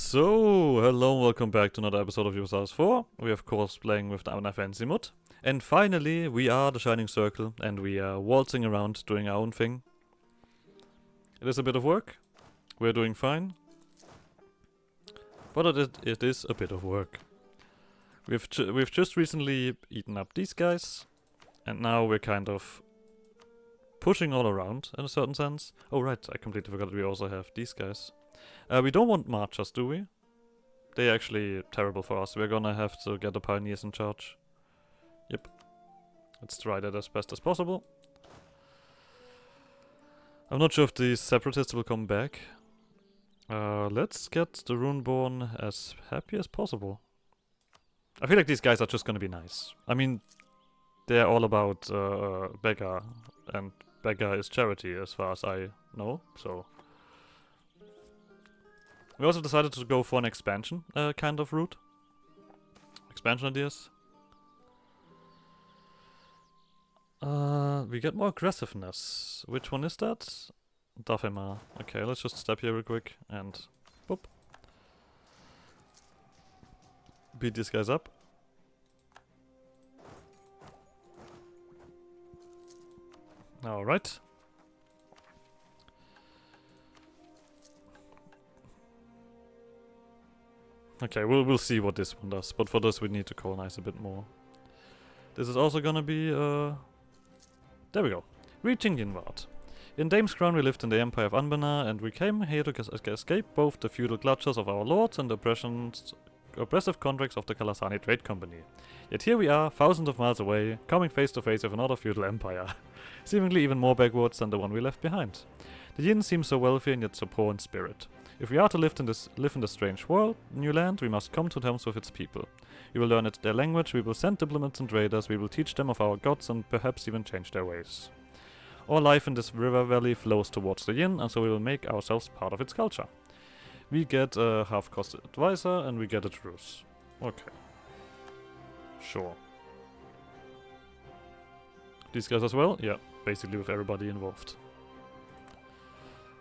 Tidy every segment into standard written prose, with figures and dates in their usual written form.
So, hello and welcome back to another episode of EU4. We are of course playing with the Anbennar fancy mod. And finally, we are the Shining Circle and we are waltzing around doing our own thing. It is a bit of work. We're doing fine. But it is a bit of work. We've just recently eaten up these guys. And now we're kind of pushing all around in a certain sense. Oh right, I completely forgot that we also have these guys. We don't want marchers, do we? They're actually terrible for us. We're gonna have to get the pioneers in charge. Yep. Let's try that as best as possible. I'm not sure if these separatists will come back. Let's get the Runeborn as happy as possible. I feel like these guys are just gonna be nice. I mean, they're all about Beggar, and Beggar is charity as far as I know, so... We also decided to go for an expansion kind of route. Expansion ideas. We get more aggressiveness. Which one is that? Anbennar. Okay, let's just step here real quick and boop. Beat these guys up. Alright. Okay, we'll see what this one does, but for this we need to colonize a bit more. This is also gonna be, there we go. Reaching the Inward. In Dame's Crown we lived in the Empire of Anbennar, and we came here to escape both the feudal clutches of our lords and the oppressive contracts of the Kalasani Trade Company. Yet here we are, thousands of miles away, coming face to face with another feudal empire. Seemingly even more backwards than the one we left behind. The Yin seems so wealthy and yet so poor in spirit. If we are to live in this strange world, new land, we must come to terms with its people. We will learn their language, we will send diplomats and traders, we will teach them of our gods and perhaps even change their ways. All life in this river valley flows towards the Yin, and so we will make ourselves part of its culture. We get a half-cost advisor and we get a truce. Okay. Sure. These guys as well? Yeah, basically with everybody involved.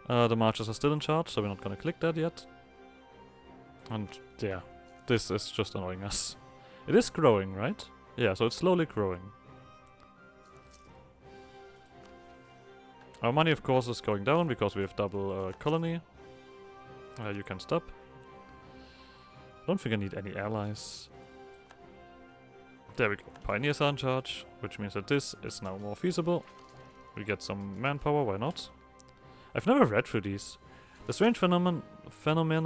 The marchers are still in charge, so we're not gonna click that yet. And yeah, this is just annoying us. It is growing, right? Yeah, so it's slowly growing. Our money, of course, is going down because we have double colony. You can stop. Don't think I need any allies. There we go. Pioneers are in charge, which means that this is now more feasible. We get some manpower, why not? I've never read through these. The strange phenomena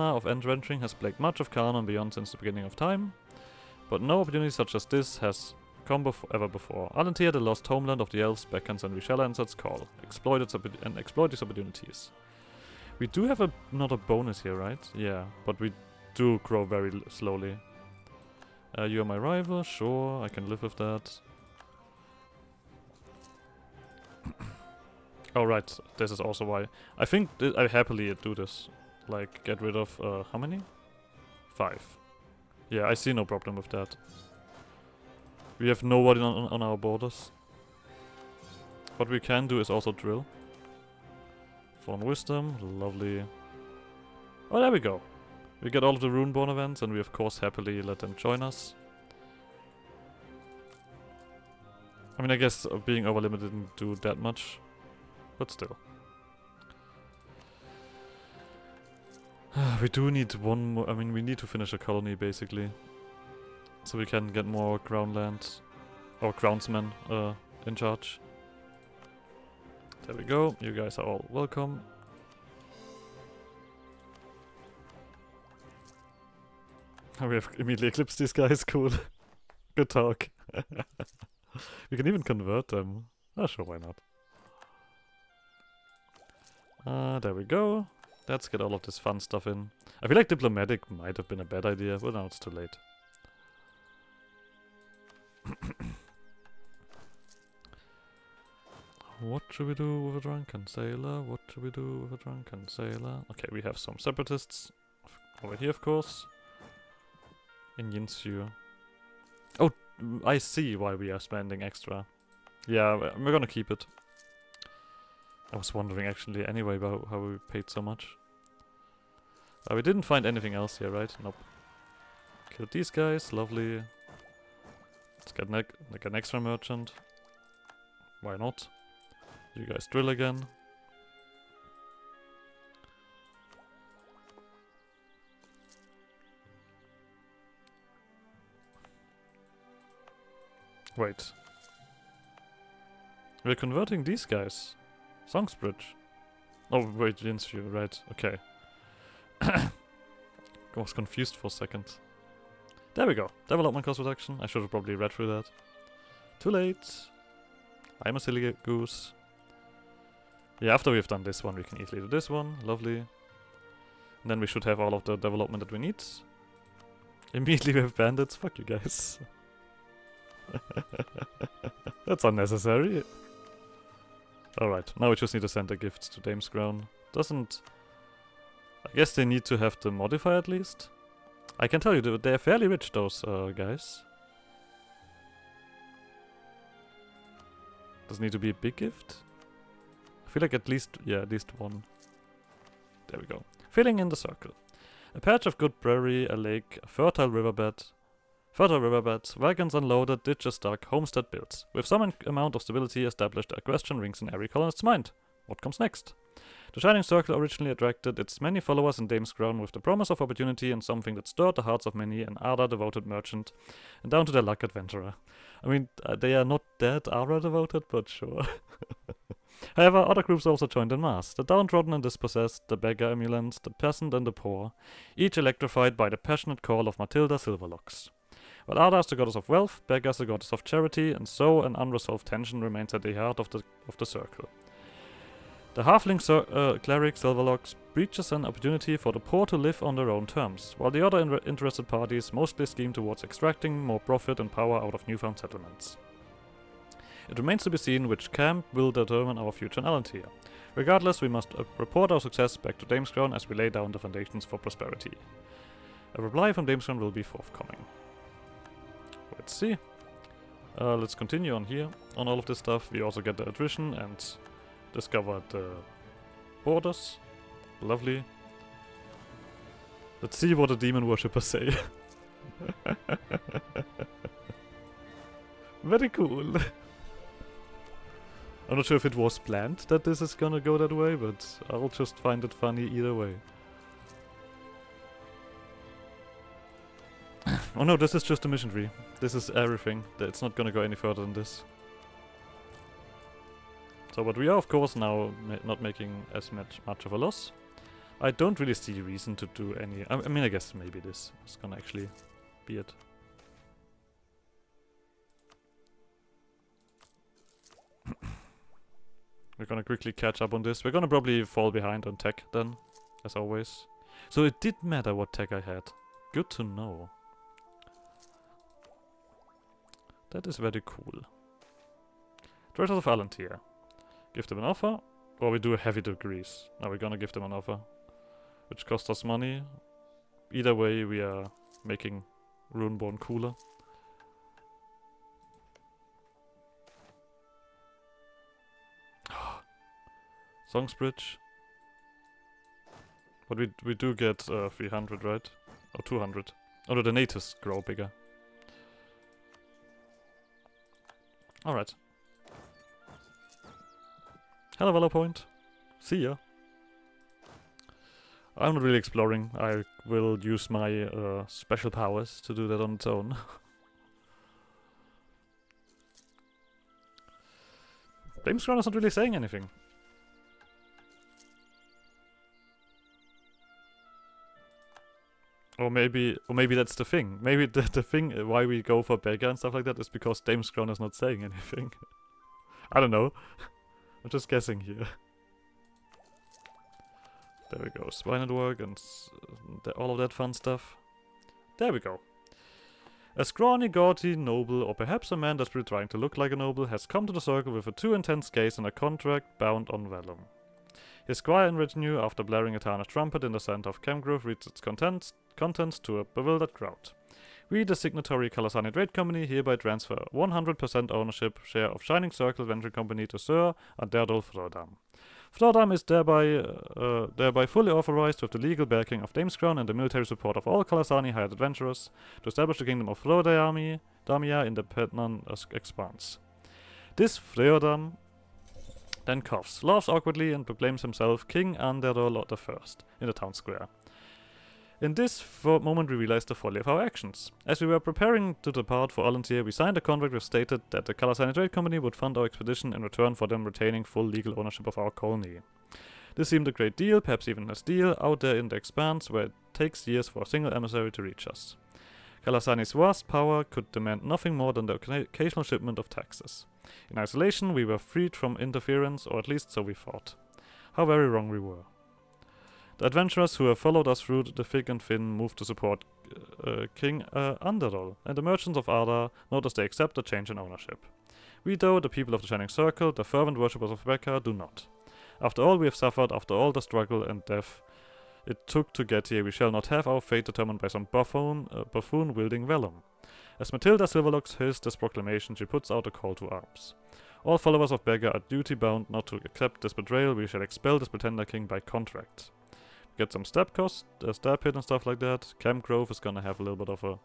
of entrenching has plagued much of Khan and beyond since the beginning of time, but no opportunity such as this has come ever before. Alentir, the lost homeland of the elves, beckons and we shall answer its call. Exploit these opportunities. We do have another bonus here, right? Yeah, but we do grow very slowly. You are my rival, sure, I can live with that. Oh right, this is also why. I think I happily do this. Like, get rid of, how many? 5. Yeah, I see no problem with that. We have nobody on our borders. What we can do is also drill. Foreign wisdom, lovely. Oh, there we go. We get all of the Runeborn events, and we of course happily let them join us. I mean, I guess being overlimited didn't do that much. But still. We do need one more. I mean, we need to finish a colony basically. So we can get more ground land. Or groundsmen in charge. There we go. You guys are all welcome. We have immediately eclipsed these guys. Cool. Good talk. We can even convert them. Oh, sure, why not? There we go. Let's get all of this fun stuff in. I feel like diplomatic might have been a bad idea, but now it's too late. What should we do with a drunken sailor? What should we do with a drunken sailor? Okay, we have some separatists over here, of course. In Yinsu. Oh, I see why we are spending extra. Yeah, we're gonna keep it. I was wondering actually anyway about how we paid so much. We didn't find anything else here, right? Nope. Kill these guys, lovely. Let's get like an extra merchant. Why not? You guys drill again. Wait. We're converting these guys. Songsbridge. Oh, wait, Jinsview, right, okay. I was confused for a second. There we go. Development cost reduction. I should have probably read through that. Too late. I'm a silly goose. Yeah, after we've done this one, we can easily do this one. Lovely. And then we should have all of the development that we need. Immediately we have bandits. Fuck you guys. That's unnecessary. Alright, now we just need to send a gift to Dame's Crown. Doesn't... I guess they need to have the modifier at least. I can tell you, they're fairly rich, those guys. Does it need to be a big gift? I feel like at least one. There we go. Filling in the circle. A patch of good prairie, a lake, a fertile riverbeds, wagons unloaded, ditches dug, homestead built. With some amount of stability established, a question rings in every colonist's mind. What comes next? The Shining Circle originally attracted its many followers in Dame's Crown with the promise of opportunity and something that stirred the hearts of many, an Arda-devoted merchant, and down to their luck adventurer. I mean, they are not that Arda-devoted, but sure. However, other groups also joined in mass. The downtrodden and dispossessed, the beggar emulants, the peasant and the poor, each electrified by the passionate call of Matilda Silverlocks. While Arda is the goddess of wealth, Beggar is the goddess of charity, and so an unresolved tension remains at the heart of the circle. The halfling cleric Silverlocks breaches an opportunity for the poor to live on their own terms, while the other interested parties mostly scheme towards extracting more profit and power out of newfound settlements. It remains to be seen which camp will determine our future in Allentir. Regardless, we must report our success back to Dame's Crown as we lay down the foundations for prosperity. A reply from Dame's Crown will be forthcoming. Let's see. Let's continue on here. On all of this stuff, we also get the attrition and discover the borders. Lovely. Let's see what the demon worshippers say. Very cool. I'm not sure if it was planned that this is gonna go that way, but I'll just find it funny either way. Oh no, this is just a mission tree. This is everything. It's not gonna go any further than this. So, but we are of course now not making as much of a loss. I don't really see reason to do any... I mean, I guess maybe this is gonna actually be it. We're gonna quickly catch up on this. We're gonna probably fall behind on tech then, as always. So it did matter what tech I had. Good to know. That is very cool. Treasures of Allentir. Give them an offer, or we do heavy degrees. Now we're gonna give them an offer, which costs us money. Either way, we are making Runeborn cooler. Songsbridge. But we do get 300, right? Or 200. Although the natives grow bigger. Alright. Hello, Valor Point. See ya. I'm not really exploring. I will use my special powers to do that on its own. Dame's Crown is not really saying anything. Or maybe that's the thing. Maybe the thing why we go for Beggar and stuff like that is because Dame's Crown is not saying anything. I don't know. I'm just guessing here. There we go. Swine at work and all of that fun stuff. There we go. A scrawny, gaudy noble, or perhaps a man desperately trying to look like a noble, has come to the circle with a too intense gaze and a contract bound on vellum. His squire and retinue, after blaring a tarnished trumpet in the center of Camgrove, reads its contents to a bewildered crowd. We, the signatory Kalasani Trade Company, hereby transfer 100% ownership share of Shining Circle Venture Company to Sir Aderdolf Rodan. Flodam is thereby fully authorized with the legal backing of Damescrown and the military support of all Kalasani hired adventurers to establish the kingdom of Damia in the Petnan expanse. This Freodam then coughs, laughs awkwardly, and proclaims himself King Anbennar I in the town square. In this moment we realized the folly of our actions. As we were preparing to depart for Allantir, we signed a contract which stated that the Kalasani Trade Company would fund our expedition in return for them retaining full legal ownership of our colony. This seemed a great deal, perhaps even a steal, out there in the expanse where it takes years for a single emissary to reach us. Kalasani's vast power could demand nothing more than the occasional shipment of taxes. In isolation, we were freed from interference, or at least so we thought. How very wrong we were. The adventurers who have followed us through the thick and thin moved to support King Underdol, and the merchants of Ada noticed they accept the change in ownership. We, though, the people of the Shining Circle, the fervent worshippers of Becca, do not. After all we have suffered, after all the struggle and death it took to get here, we shall not have our fate determined by some buffoon wielding vellum. As Matilda Silverlocks hears this proclamation, she puts out a call to arms. All followers of Beggar are duty-bound not to accept this betrayal. We shall expel this pretender king by contract. Get some stab cost, stab hit and stuff like that. Camp Grove is gonna have a little bit of a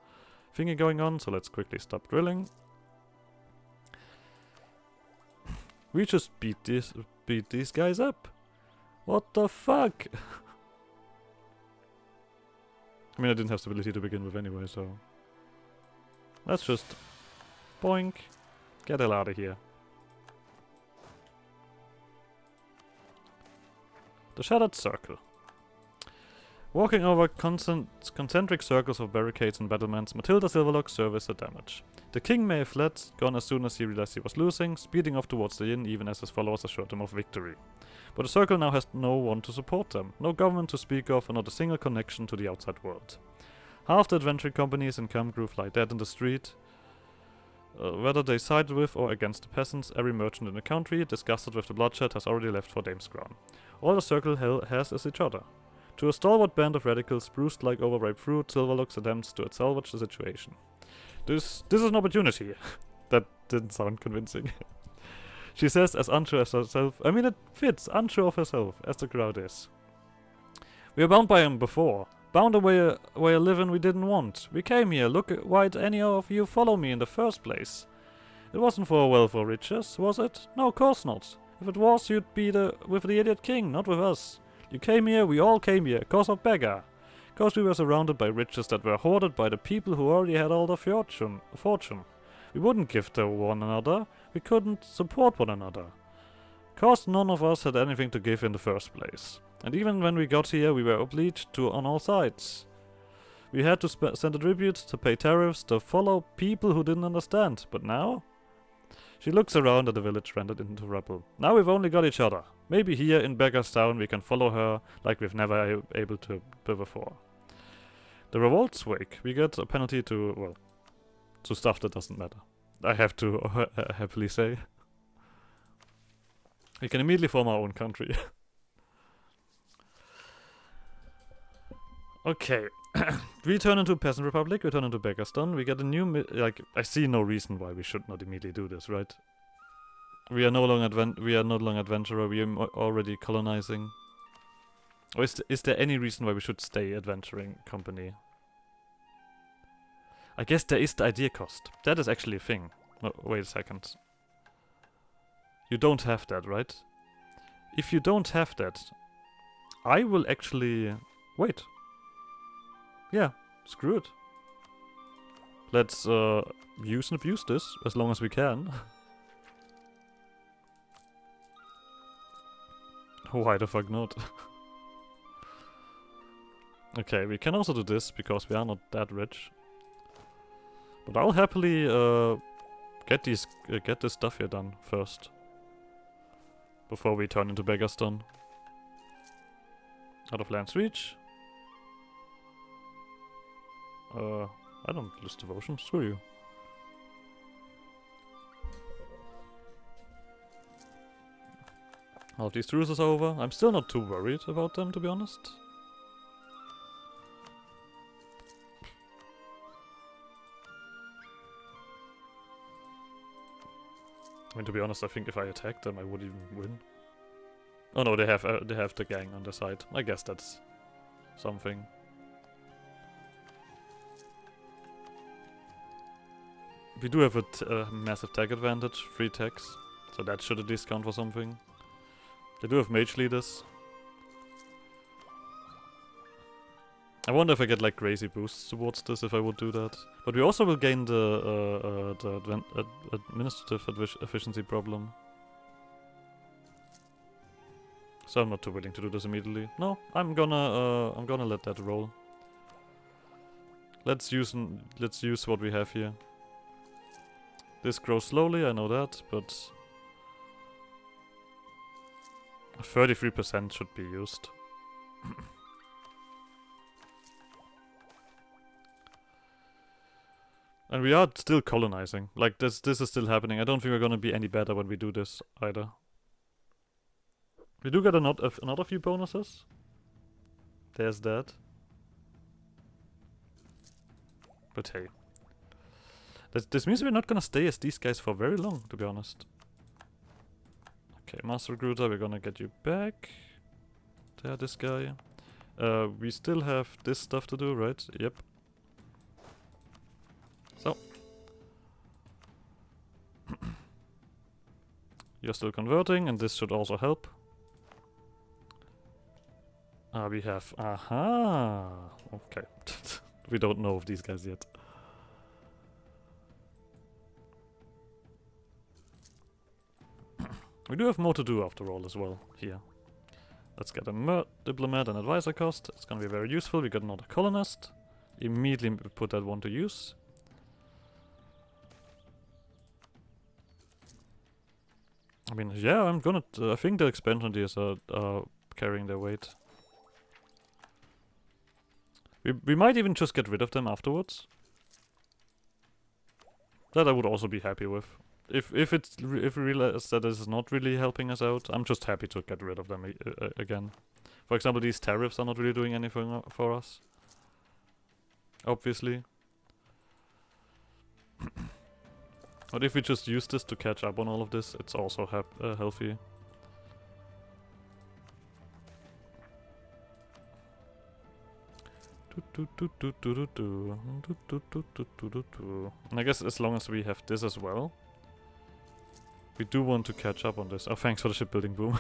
thingy going on, so let's quickly stop drilling. We just beat these guys up. What the fuck? I mean, I didn't have stability to begin with anyway, so let's just boink, get the hell out of here. The Shattered Circle. Walking over concentric circles of barricades and battlements, Matilda Silverlock surveys the damage. The king may have fled, gone as soon as he realized he was losing, speeding off towards the inn even as his followers assured him of victory. But the circle now has no one to support them, no government to speak of, and not a single connection to the outside world. Half the adventuring companies in Camp Grove lie dead in the street. Whether they sided with or against the peasants, every merchant in the country, disgusted with the bloodshed, has already left for Damescrown. All the circle has is each other. To a stalwart band of radicals, bruised like overripe fruit, Silverlocks attempts to salvage the situation. This is an opportunity. That didn't sound convincing. She says, as unsure as herself. I mean, it fits, unsure of herself, as the crowd is. We were bound by him before. Bound away a living we didn't want. We came here. Look, why'd any of you follow me in the first place? It wasn't for wealth or riches, was it? No, of course not. If it was, you'd be with the idiot king, not with us. You came here, we all came here, cause of Beggar. Cause we were surrounded by riches that were hoarded by the people who already had all the fortune. We wouldn't give to one another. We couldn't support one another. Cause none of us had anything to give in the first place. And even when we got here, we were obliged to on all sides. We had to send a tribute, to pay tariffs, to follow people who didn't understand. But now? She looks around at the village rendered into rubble. Now we've only got each other. Maybe here in Beggaston we can follow her like we've never able to before. The revolt's wake. We get a penalty to, well, to stuff that doesn't matter. I have to happily say. We can immediately form our own country. Okay. We turn into Peasant Republic, we turn into Beggaston, we get a new I see no reason why we should not immediately do this, right? We are no longer adventurer, we are already colonizing. Or is there any reason why we should stay adventuring company? I guess there is the idea cost. That is actually a thing. Oh, wait a second. You don't have that, right? If you don't have that, I will actually... Wait. Yeah, screw it. Let's use and abuse this as long as we can. Why the fuck not? Okay, we can also do this because we are not that rich. But I'll happily get this stuff here done first. Before we turn into Beggaston. Out of land's reach. I don't lose devotion, screw you. All of these truces over. I'm still not too worried about them, to be honest. I mean, to be honest, I think if I attacked them, I would even win. Oh no, they have the gang on the side. I guess that's something. We do have a massive tech advantage, 3 techs, so that should at least count for something. They do have mage leaders. I wonder if I get like crazy boosts towards this if I would do that. But we also will gain the administrative efficiency problem. So I'm not too willing to do this immediately. No, I'm gonna let that roll. Let's use what we have here. This grows slowly, I know that, but 33% should be used. And we are still colonizing. Like this is still happening. I don't think we're gonna be any better when we do this either. We do get another few bonuses. There's that. But hey. This means we're not gonna stay as these guys for very long, to be honest. Okay, Master Recruiter, we're gonna get you back. There, this guy. We still have this stuff to do, right? Yep. So. You're still converting, and this should also help. We have... Aha! Okay. We don't know of these guys yet. We do have more to do after all as well, here. Let's get a diplomat and advisor cost. It's gonna be very useful. We got another colonist. Immediately put that one to use. I mean, yeah, I'm gonna... I think the expansion deals are carrying their weight. We might even just get rid of them afterwards. That I would also be happy with. If we realize that this is not really helping us out, I'm just happy to get rid of them again. For example, these tariffs are not really doing anything for us. Obviously. But if we just use this to catch up on all of this, it's also healthy. And I guess as long as we have this as well, we do want to catch up on this. Oh, thanks for the shipbuilding boom.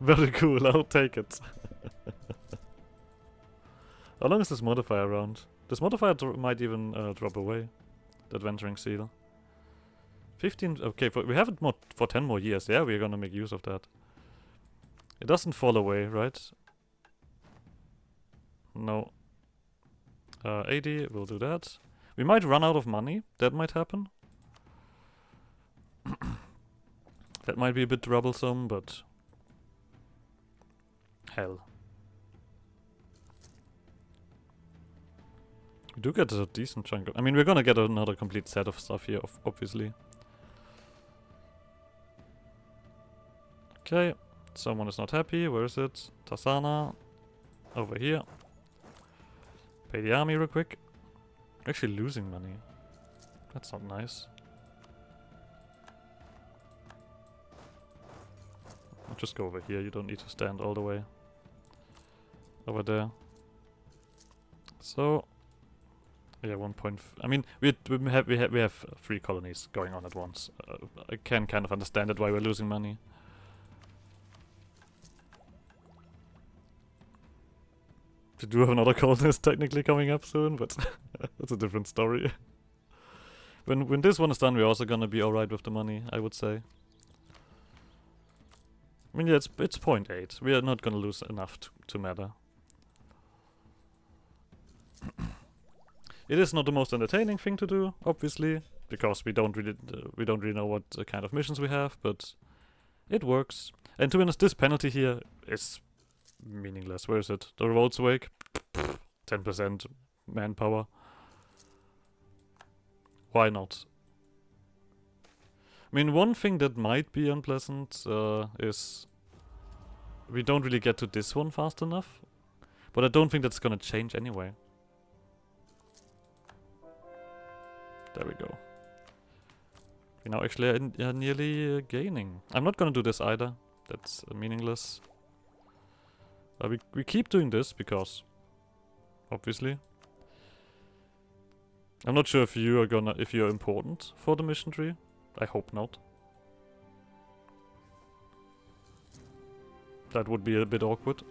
Very cool, I'll take it. How long is this modifier around? This modifier might even drop away. The adventuring seal. 15, okay, we have it for 10 more years. Yeah, we're gonna make use of that. It doesn't fall away, right? No. 80, we'll do that. We might run out of money. That might happen. That might be a bit troublesome, but... hell. We do get a decent chunk of... I mean, we're gonna get another complete set of stuff here, obviously. Okay. Someone is not happy. Where is it? Tasana. Over here. Pay the army real quick. We're actually losing money. That's not nice. I'll just go over here. You don't need to stand all the way over there. So, yeah, 1 point. I mean, we have 3 colonies going on at once. I can kind of understand it why we're losing money. We do have another colonist technically coming up soon, but that's a different story. When this one is done, we're also gonna be alright with the money, I would say. I mean, yeah, it's 0.8. We are not gonna lose enough to matter. It is not the most entertaining thing to do, obviously, because we don't really know what kind of missions we have, but it works. And to be honest, this penalty here is meaningless. Where is it? The roads wake. 10% manpower. Why not? I mean, one thing that might be unpleasant is we don't really get to this one fast enough. But I don't think that's gonna change anyway. There we go. We now actually are nearly gaining. I'm not gonna do this either. That's meaningless. We keep doing this because, obviously. I'm not sure if you're important for the mission tree. I hope not. That would be a bit awkward.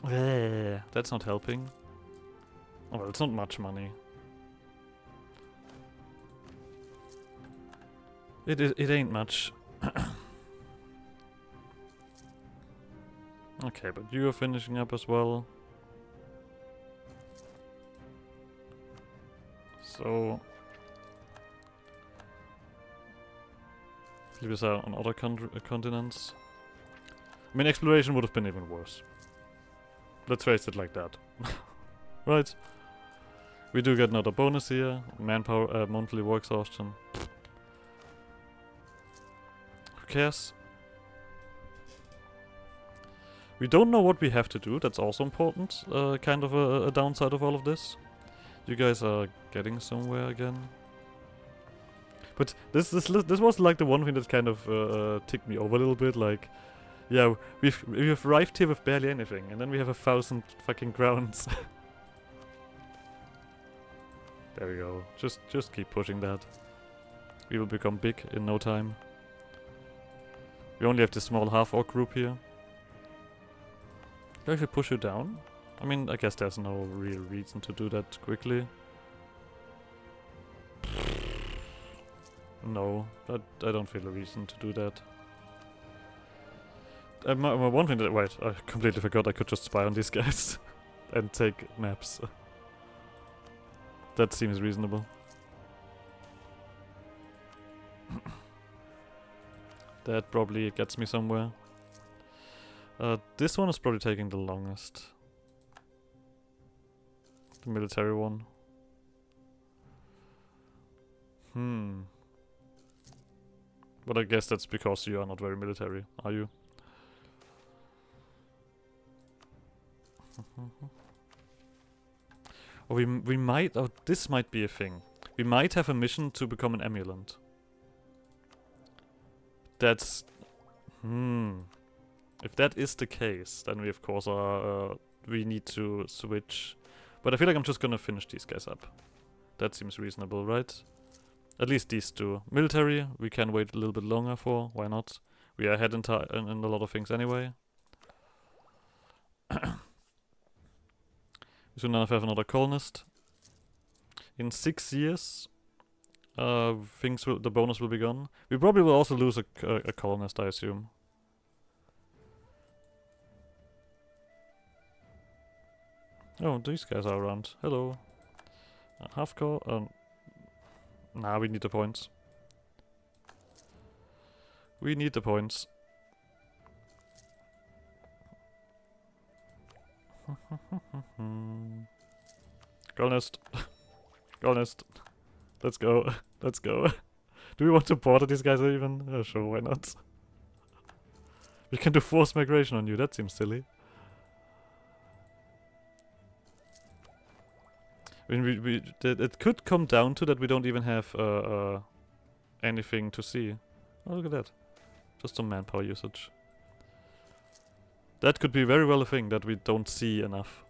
That's not helping. Oh, well, it's not much money. It ain't much. Okay, but you are finishing up as well. So leave us out on other continents. I mean, exploration would have been even worse. Let's face it like that. Right. We do get another bonus here. Manpower, monthly war exhaustion. Who cares? We don't know what we have to do. That's also important. Kind of a downside of all of this. You guys are getting somewhere again. But this was like the one thing that kind of ticked me over a little bit. Like, yeah, we've arrived here with barely anything, and then we have 1,000 fucking crowns. There we go. Just keep pushing that. We will become big in no time. We only have this small half-orc group here. Do I actually push you down? I mean, I guess there's no real reason to do that quickly. No, I don't feel a reason to do that. One thing that... Wait, I completely forgot I could just spy on these guys. And take maps. That seems reasonable. That probably gets me somewhere. This one is probably taking the longest. The military one. But I guess that's because you are not very military, are you? Or we might... Oh, this might be a thing. We might have a mission to become an emulant. That's... If that is the case, then we of course are... we need to switch. But I feel like I'm just gonna finish these guys up. That seems reasonable, right? At least these two. Military, we can wait a little bit longer for. Why not? We are ahead in a lot of things anyway. We should now have another colonist. In 6 years, the bonus will be gone. We probably will also lose a colonist, I assume. Oh, these guys are around. Hello. Half core. Nah, we need the points. We need the points. Colonist. Colonist. Let's go. Let's go. Do we want to border these guys even? Sure, why not? We can do forced migration on you, that seems silly. I mean, it could come down to that we don't even have anything to see. Oh, look at that. Just some manpower usage. That could be very well a thing that we don't see enough.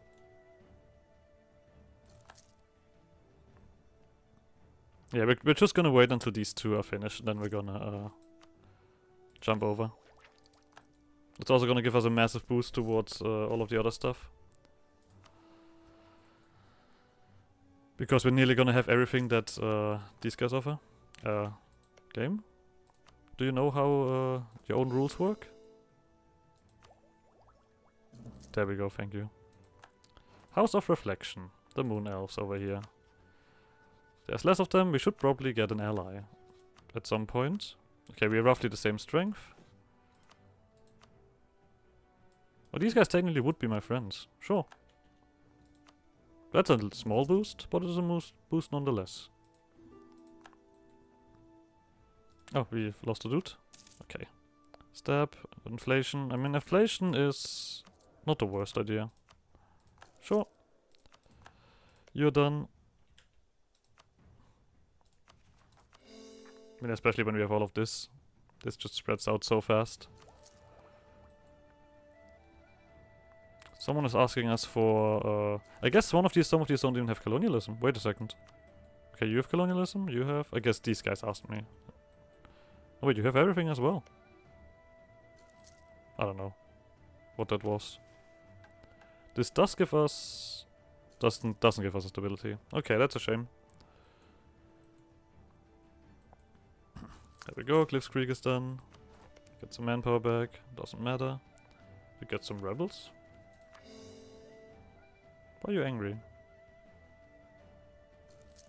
Yeah, we're just gonna wait until these two are finished, then we're gonna jump over. It's also gonna give us a massive boost towards all of the other stuff. Because we're nearly gonna have everything that these guys offer. Game? Do you know how your own rules work? There we go, thank you. House of Reflection. The Moon Elves over here. There's less of them, we should probably get an ally. At some point. Okay, we are roughly the same strength. Well, these guys technically would be my friends. Sure. That's a small boost, but it's a boost nonetheless. Oh, we've lost a dude. Okay. Stab, inflation. I mean, inflation is not the worst idea. Sure. You're done. mean, especially when we have all of this. This just spreads out so fast. Someone is asking us for, I guess some of these don't even have colonialism. Wait a second. Okay, you have colonialism? You have? I guess these guys asked me. Oh wait, you have everything as well. I don't know what that was. This does give us... doesn't give us a stability. Okay, that's a shame. There we go, Cliff's Creek is done. Get some manpower back, doesn't matter. We get some rebels. Why are you angry?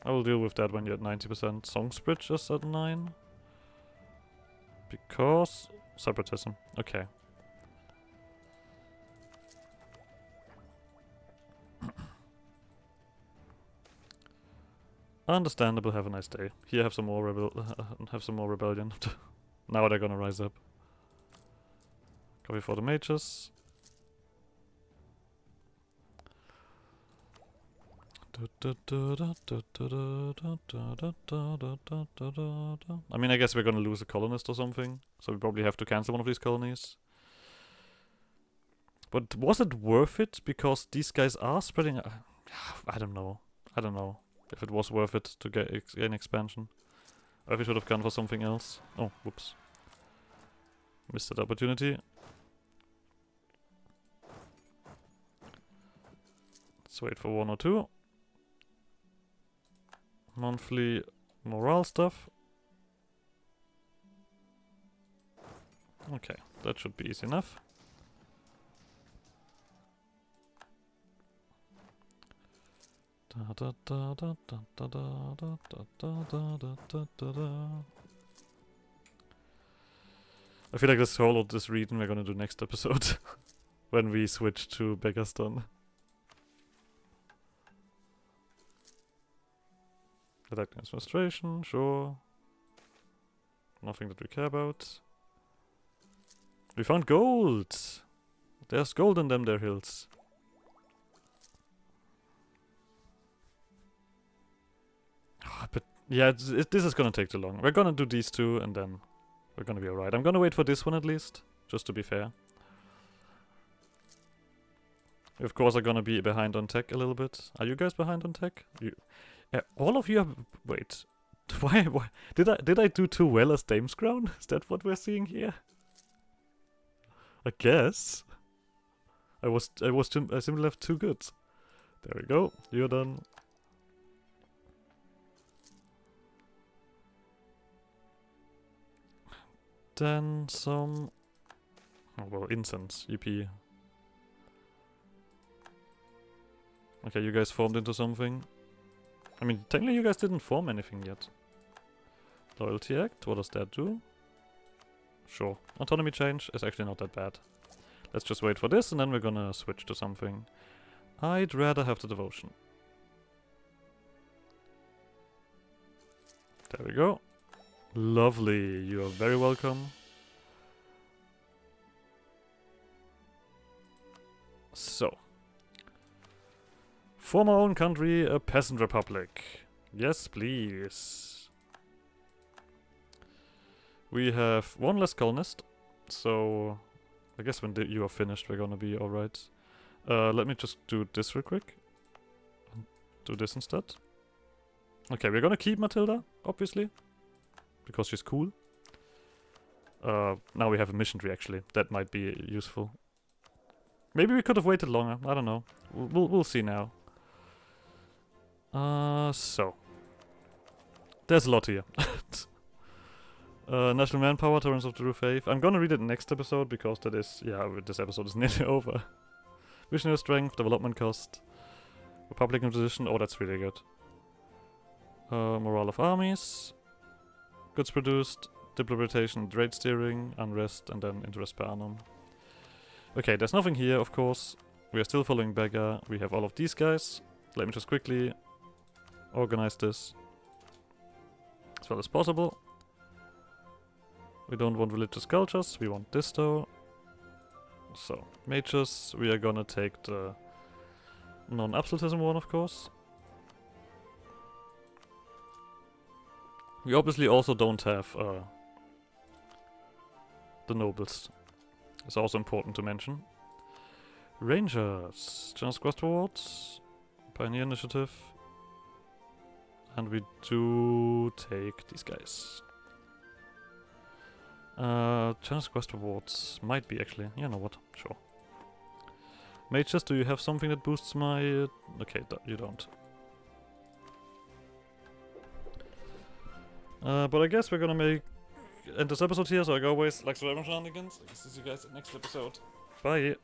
I will deal with that when you're at 90%. Songsbridge is at 9. Because... separatism. Okay. Understandable, have a nice day. Here, have some more rebellion. Now they're gonna rise up. Copy for the mages. I mean, I guess we're gonna lose a colonist or something, so we probably have to cancel one of these colonies. But was it worth it? Because these guys are spreading... I don't know. I don't know if it was worth it to get gain expansion. Or if we should have gone for something else. Oh, whoops. Missed that opportunity. Let's wait for 1 or 2. Monthly morale stuff. Okay, that should be easy enough. I feel like this whole of this region we're gonna do next episode when we switch to Beggaston. Attack administration, sure. Nothing that we care about. We found gold! There's gold in them there hills. But yeah, this is gonna take too long. We're gonna do these two and then we're gonna be alright. I'm gonna wait for this one at least, just to be fair. We of course are gonna be behind on tech a little bit. Are you guys behind on tech? All of you are... wait. Why? Did I do too well as Dame's Crown? Is that what we're seeing here? I guess. I simply left too good. There we go. You're done. Then some... oh, well, incense. EP. Okay, you guys formed into something. I mean, technically you guys didn't form anything yet. Loyalty Act, what does that do? Sure. Autonomy change is actually not that bad. Let's just wait for this and then we're gonna switch to something. I'd rather have the devotion. There we go. Lovely, you are very welcome. So. Form our own country, a peasant republic. Yes, please. We have one less colonist, so I guess when you are finished, we're gonna be alright. Let me just do this real quick. Do this instead. Okay, we're gonna keep Matilda, obviously, because she's cool. Now we have a mission tree, actually. That might be useful. Maybe we could have waited longer. I don't know. We'll see now. So. There's a lot here. National Manpower, Torrents of the True Faith. I'm gonna read it next episode because that is... yeah, this episode is nearly over. Missionary Strength, Development Cost. Republican Position. Oh, that's really good. Morale of Armies. Goods produced. Diplomatization, Trade Steering, Unrest, and then Interest per annum. Okay, there's nothing here, of course. We are still following Beggar. We have all of these guys. Let me just quickly organize this as well as possible. We don't want religious cultures, we want this though. So, mages, we are gonna take the non-absolutism one, of course. We obviously also don't have the nobles. It's also important to mention. Rangers. Generous quest rewards. Pioneer initiative. And we do take these guys. Generous quest rewards. Might be actually. You know what? Sure. Mages, do you have something that boosts my... okay, you don't. But I guess we're gonna end this episode here, so like always, like so shenanigans. I guess see you guys in the next episode. Bye!